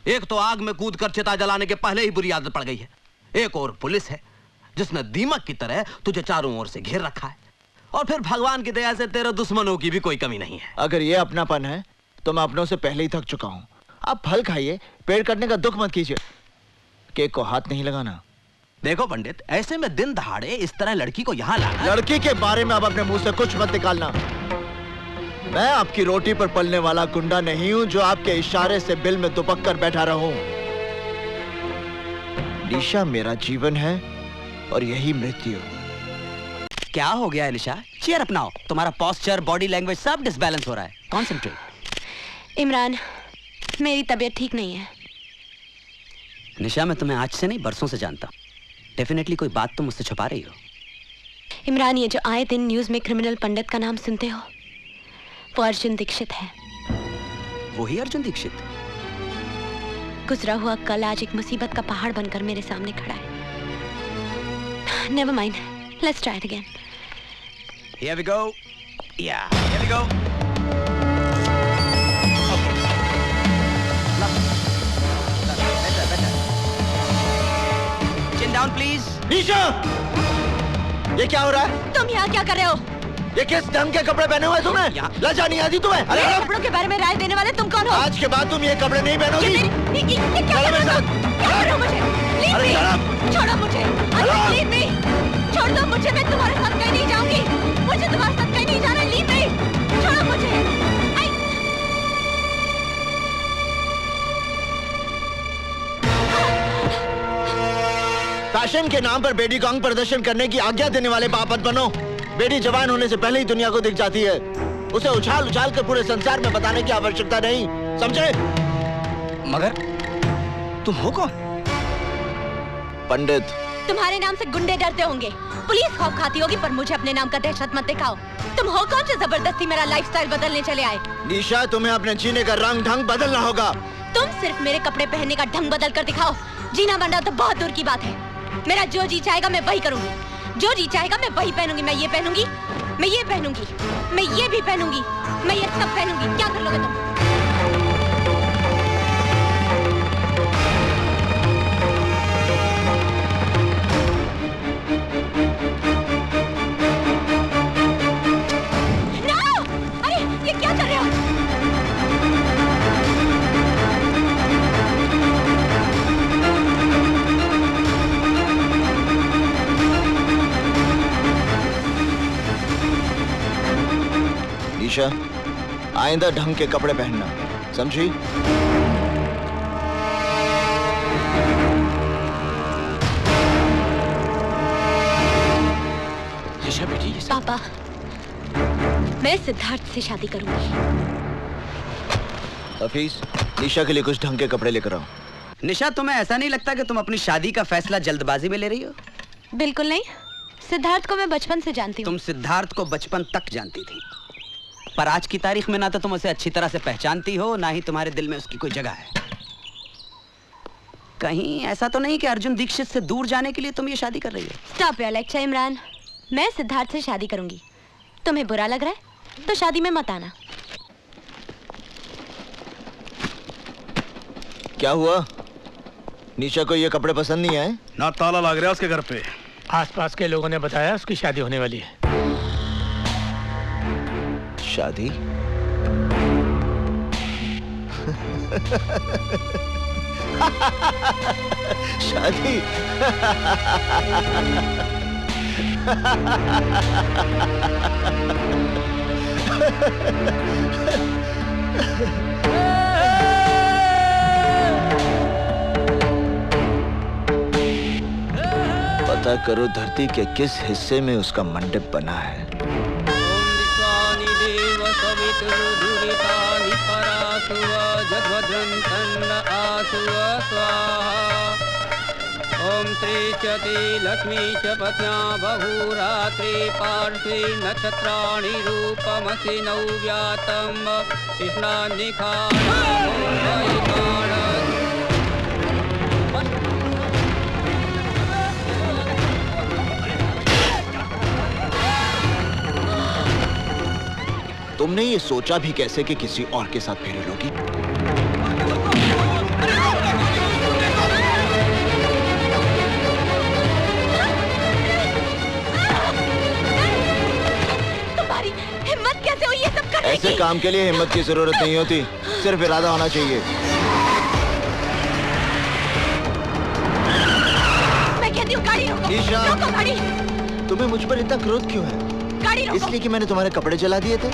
एक तो आग में कूद कर चिता जलाने के पहले ही बुरी आदत पड़ गई है, एक और पुलिस है जिसने दीमक की तरह तुझे चारों ओर से घेर रखा है, और फिर भगवान की दया से तेरे दुश्मनों की भी कोई कमी नहीं है। अगर ये अपनापन है तो मैं अपनों से पहले ही थक चुका हूं। आप फल खाइए, पेड़ कटने का दुख मत कीजिए। केक को हाथ नहीं लगाना। देखो पंडित, ऐसे में दिन दहाड़े इस तरह लड़की को यहाँ लाना। लड़की के बारे में अब अपने मुंह से कुछ मत निकालना। मैं आपकी रोटी पर पलने वाला गुंडा नहीं हूं जो आपके इशारे से बिल में दुबक कर बैठा रहूं। निशा मेरा जीवन है और यही मृत्यु। क्या हो गया एलिशा? चेयर अपनाओ। तुम्हारा पोस्चर, बॉडी लैंग्वेज सब डिसबैलेंस हो रहा है। कॉन्सेंट्रेट। इमरान, मेरी तबीयत ठीक नहीं है। निशा, मैं तुम्हें आज से नहीं बरसों से जानता हूं। डेफिनेटली कोई बात तुम मुझसे छुपा रही हो। इमरान, ये जो आए दिन न्यूज में क्रिमिनल पंडित का नाम सुनते हो, वो अर्जुन दीक्षित है। वही अर्जुन दीक्षित? गुजरा हुआ कल आज एक मुसीबत का पहाड़ बनकर मेरे सामने खड़ा है। Never mind, let's try it again. Here we go. Yeah, here we go. Okay. Better. Chin down, please. निशा! ये क्या हो रहा है? तुम यहाँ क्या कर रहे हो? ये किस ढंग के कपड़े पहने हुए तुम्हें? लज्जा नहीं आती तुम्हें? अरे कपड़ों के बारे में राय देने वाले तुम कौन हो? आज के बाद तुम ये कपड़े नहीं पहनोगी। ये क्या कर रहे हो? क्या कर रहे हो मुझे? अरे छोड़ो मुझे। Leave me. छोड़ दो मुझे, मैं तुम्हारे साथ कहीं नहीं जाऊंगी। मुझे तुम्हारे साथ कहीं नहीं जाना। Leave me. छोड़ो मुझे। फैशन के नाम पर बेटी को अंग प्रदर्शन करने की आज्ञा देने वाले बाप मत बनो। बेटी जवान होने से पहले ही दुनिया को दिख जाती है। उसे उछाल उछाल कर पूरे संसार में बताने की आवश्यकता नहीं, समझे? मगर तुम हो कौन? पंडित। तुम्हारे नाम से गुंडे डरते होंगे, पुलिस खौफ खाती होगी, पर मुझे अपने नाम का दहशत मत दिखाओ। तुम हो कौन जो जबरदस्ती मेरा लाइफस्टाइल बदलने चले आए? निशा, तुम्हें अपने जीने का रंग ढंग बदलना होगा। तुम सिर्फ मेरे कपड़े पहनने का ढंग बदल कर दिखाओ। जीना बनना तो बहुत दूर की बात है। मेरा जो जी चाहेगा मैं वही करूंगी, जो जी चाहेगा मैं वही पहनूंगी। मैं ये पहनूंगी, मैं ये पहनूंगी, मैं ये भी पहनूंगी, मैं ये सब पहनूंगी। क्या कर लोगे तुम? अरे ये क्या कर रहे हो? निशा, आइंदा ढंग के कपड़े पहनना, समझी? निशा बेटी, ये पापा, मैं सिद्धार्थ से शादी करूंगी। हफीज, निशा के लिए कुछ ढंग के कपड़े लेकर आओ। निशा, तुम्हें ऐसा नहीं लगता कि तुम अपनी शादी का फैसला जल्दबाजी में ले रही हो? बिल्कुल नहीं। सिद्धार्थ को मैं बचपन से जानती हूँ। तुम सिद्धार्थ को बचपन तक जानती थी, पर आज की तारीख में ना तो तुम उसे अच्छी तरह से पहचानती हो, ना ही तुम्हारे दिल में उसकी कोई जगह है। कहीं ऐसा तो नहीं कि अर्जुन दीक्षित से दूर जाने के लिए तुम ये शादी कर रही हो? Stop your lecture Imran. मैं सिद्धार्थ से शादी करूंगी। तुम्हें बुरा लग रहा है तो शादी में मत आना। क्या हुआ? निशा को ये कपड़े पसंद नहीं आए? ना ताला लग रहा है उसके घर पे। आसपास के लोगों ने बताया उसकी शादी होने वाली है। शादी? शादी? पता करो धरती के किस हिस्से में उसका मंडप बना है। ओम श्री चति लक्ष्मी च पत्न्या बहुरात्रि पार्श्वे नक्षत्राणि रूपमसि नव्यातम तुमने ये सोचा भी कैसे कि किसी और के साथ फेरे लोगी? काम के लिए हिम्मत की जरूरत नहीं होती, सिर्फ इरादा होना चाहिए। मैं कहती हूँ गाड़ी रोको। ईशा। रोको गाड़ी। तुम्हें मुझ पर इतना क्रोध क्यों है? गाड़ी रोको। इसलिए कि मैंने तुम्हारे कपड़े जला दिए थे?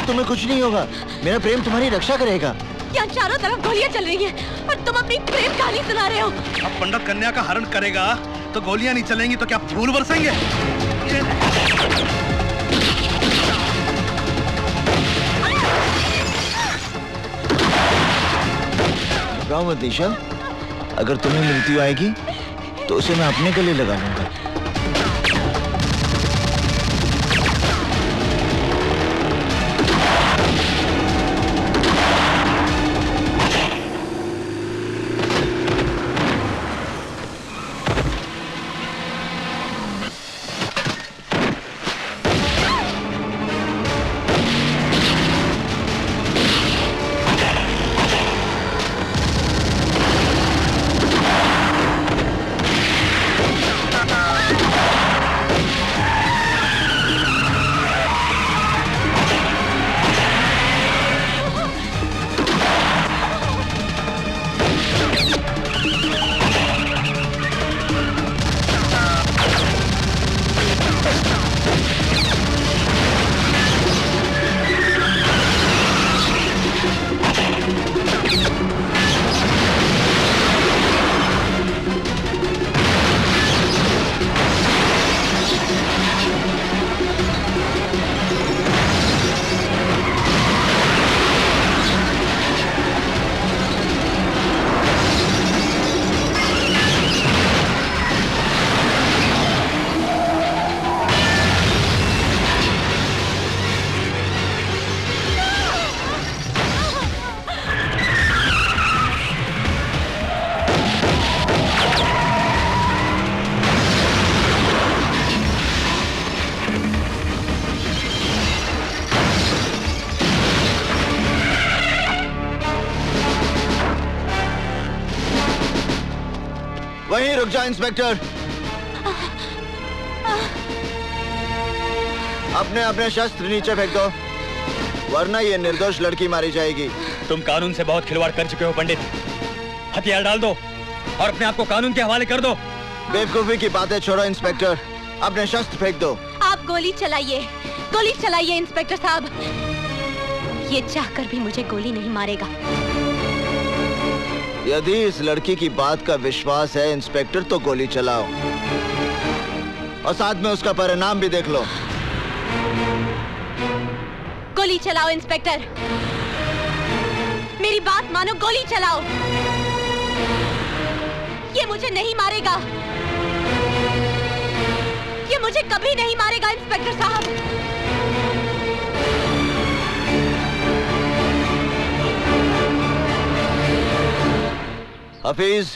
तुम्हें कुछ नहीं होगा, मेरा प्रेम तुम्हारी रक्षा करेगा। यहाँ चारों तरफ गोलियां चल रही हैं और तुम अपनी प्रेम कहानी सुना रहे हो। अब पंडित कन्या का हरण करेगा तो गोलियां नहीं चलेंगी तो क्या फूल बरसेंगे? घबराओ मत निशा, अगर तुम्हें मृत्यु आएगी तो उसे मैं अपने गले लगा लूंगा। वहीं रुक जाओ इंस्पेक्टर। अपने अपने शस्त्र नीचे फेंक दो, वरना ये निर्दोष लड़की मारी जाएगी। तुम कानून से बहुत खिलवाड़ कर चुके हो पंडित। हथियार डाल दो और अपने आप को कानून के हवाले कर दो। बेवकूफी की बातें छोड़ो इंस्पेक्टर, अपने शस्त्र फेंक दो। आप गोली चलाइए इंस्पेक्टर साहब। ये चाहकर भी मुझे गोली नहीं मारेगा। यदि इस लड़की की बात का विश्वास है इंस्पेक्टर, तो गोली चलाओ और साथ में उसका परिणाम भी देख लो। गोली चलाओ इंस्पेक्टर, मेरी बात मानो, गोली चलाओ। ये मुझे नहीं मारेगा, ये मुझे कभी नहीं मारेगा इंस्पेक्टर साहब। हफीज,